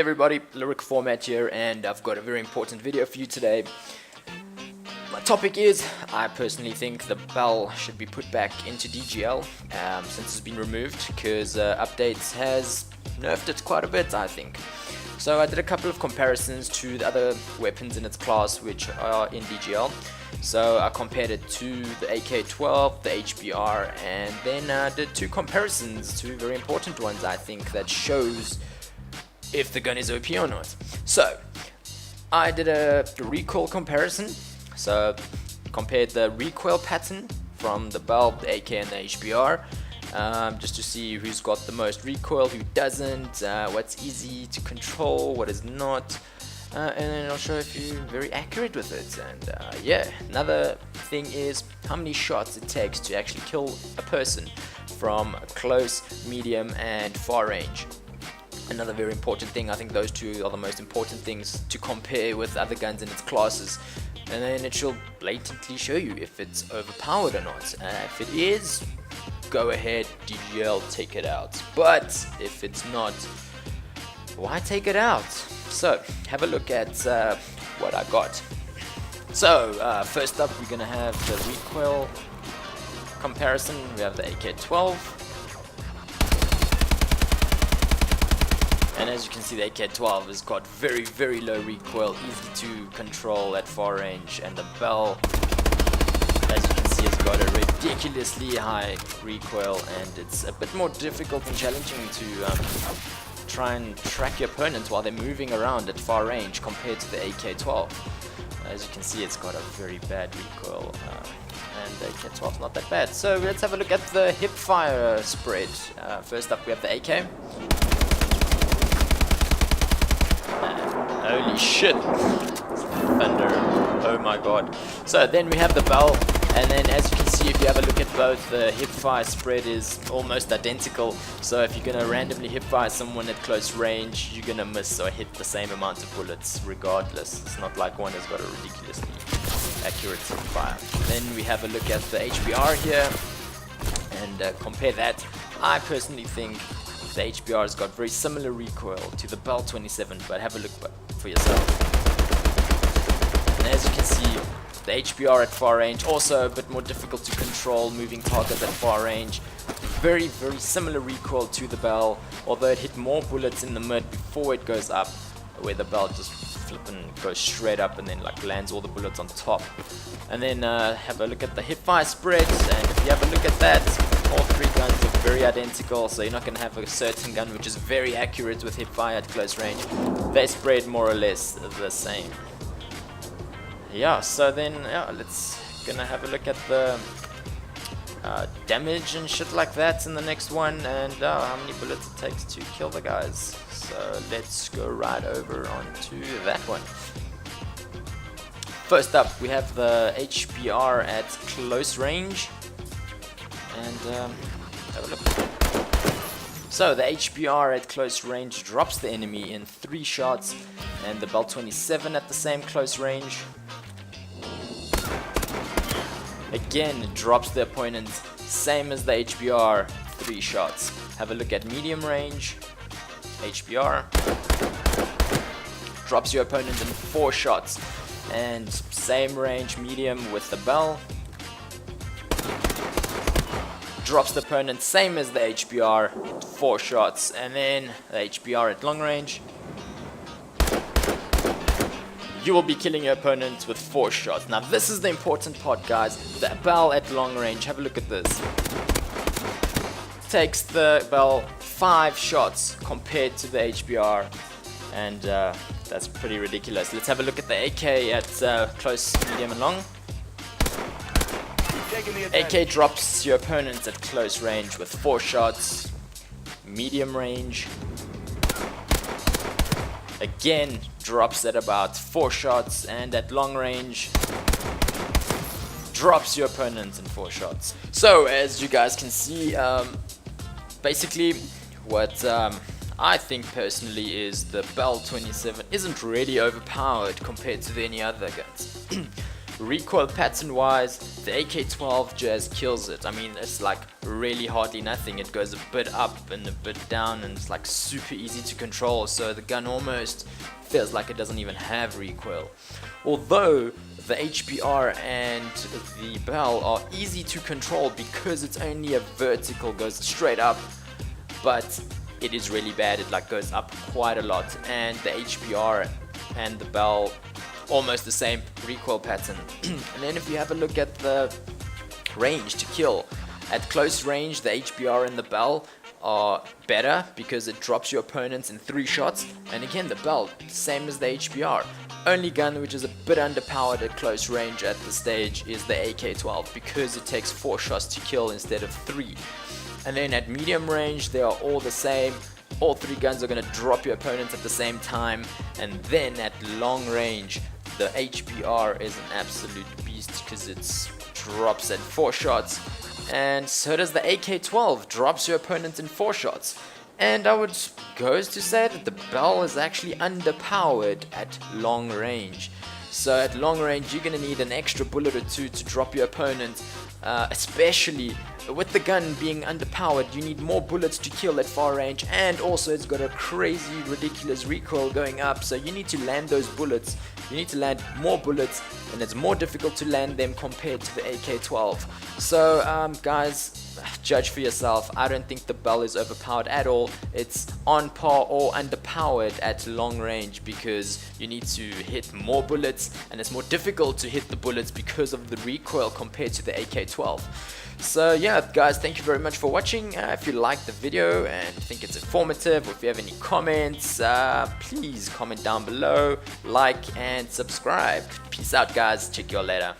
everybody, Lyric Format here, and I've got a very important video for you today. My topic is, I personally think the BAL should be put back into DGL since it's been removed, because updates has nerfed it quite a bit, I think. So I did a couple of comparisons to the other weapons in its class which are in DGL. So I compared it to the AK-12, the HBR, and then did two comparisons, two very important ones I think, that shows if the gun is OP or not. So I did a recoil comparison, so compared the recoil pattern from the BAL, the AK and the HBR, just to see who's got the most recoil, who doesn't, what's easy to control, what is not, and then I'll show if you're very accurate with it. And yeah, another thing is how many shots it takes to actually kill a person from close, medium and far range. Another very important thing, I think those two are the most important things to compare with other guns in its classes, and then it shall blatantly show you if it's overpowered or not. If it is, go ahead, DGL, take it out. But if it's not, why take it out? So have a look at what I got. So first up, we're gonna have the recoil comparison. We have the AK-12. And as you can see, the AK-12 has got very low recoil, easy to control at far range, and the BAL, as you can see, has got a ridiculously high recoil, and it's a bit more difficult and challenging to try and track your opponent while they're moving around at far range compared to the AK-12. As you can see, it's got a very bad recoil, and the AK-12 is not that bad. So let's have a look at the hip fire spread. First up, we have the AK. Holy shit, thunder, oh my god. So then we have the BAL, and then as you can see, if you have a look at both, the hip fire spread is almost identical. So if you're gonna randomly hip fire someone at close range, you're gonna miss or hit the same amount of bullets regardless. It's not like one has got a ridiculously accurate hip fire. Then we have a look at the HBR here and compare that. I personally think the HBR has got very similar recoil to the BAL-27, but have a look for yourself. And as you can see, the HBR at far range also a bit more difficult to control, moving targets at far range. Very similar recoil to the BAL, although it hit more bullets in the mid before it goes up, where the BAL just flipping goes straight up and then like lands all the bullets on top. And then have a look at the hip fire spread, and if you have a look at that, all three guns are very identical, so you're not going to have a certain gun which is very accurate with hip fire at close range. They spread more or less the same. Yeah, so then let's gonna have a look at the damage and shit like that in the next one, and how many bullets it takes to kill the guys. So let's go right over onto that one. First up, we have the HBR at close range, and have a look. So the HBR at close range drops the enemy in 3 shots, and the BAL-27 at the same close range, again, it drops the opponent, same as the HBR, 3 shots. Have a look at medium range. HBR drops your opponent in 4 shots, and same range medium with the BAL. Drops the opponent, same as the HBR, 4 shots, and then the HBR at long range. You will be killing your opponent with 4 shots. Now this is the important part, guys. The BAL at long range, have a look at this. Takes the BAL 5 shots compared to the HBR, and that's pretty ridiculous. Let's have a look at the AK at close, medium and long. AK drops your opponent at close range with 4 shots. Medium range, again, drops at about 4 shots, and at long range drops your opponent in 4 shots. So as you guys can see, basically what I think personally is the BAL-27 isn't really overpowered compared to any other guns. recoil pattern wise, the AK-12 just kills it. I mean, it's like really hardly nothing. It goes a bit up and a bit down, and it's like super easy to control, so the gun almost feels like it doesn't even have recoil. Although the HBR and the BAL are easy to control because it's only a vertical, goes straight up, but it is really bad. It like goes up quite a lot, and the HBR and the BAL almost the same recoil pattern. And then if you have a look at the range to kill, at close range the HBR and the BAL are better because it drops your opponents in 3 shots, and again the BAL same as the HBR. Only gun which is a bit underpowered at close range at this stage is the AK-12 because it takes 4 shots to kill instead of 3. And then at medium range they are all the same. All 3 guns are going to drop your opponents at the same time. And then at long range the HBR is an absolute beast because it drops at 4 shots, and so does the AK-12, drops your opponent in 4 shots. And I would go as to say that the BAL is actually underpowered at long range. So at long range you're going to need an extra bullet or 2 to drop your opponent, especially with the gun being underpowered. You need more bullets to kill at far range, and also it's got a crazy ridiculous recoil going up, so you need to land those bullets. You need to land more bullets, and it's more difficult to land them compared to the AK-12. So guys, judge for yourself. I don't think the BAL is overpowered at all. It's on par or underpowered at long range because you need to hit more bullets, and it's more difficult to hit the bullets because of the recoil compared to the AK-12. So yeah guys, thank you very much for watching. If you liked the video and think it's informative, or if you have any comments, please comment down below, like and subscribe. Peace out guys, check you all later.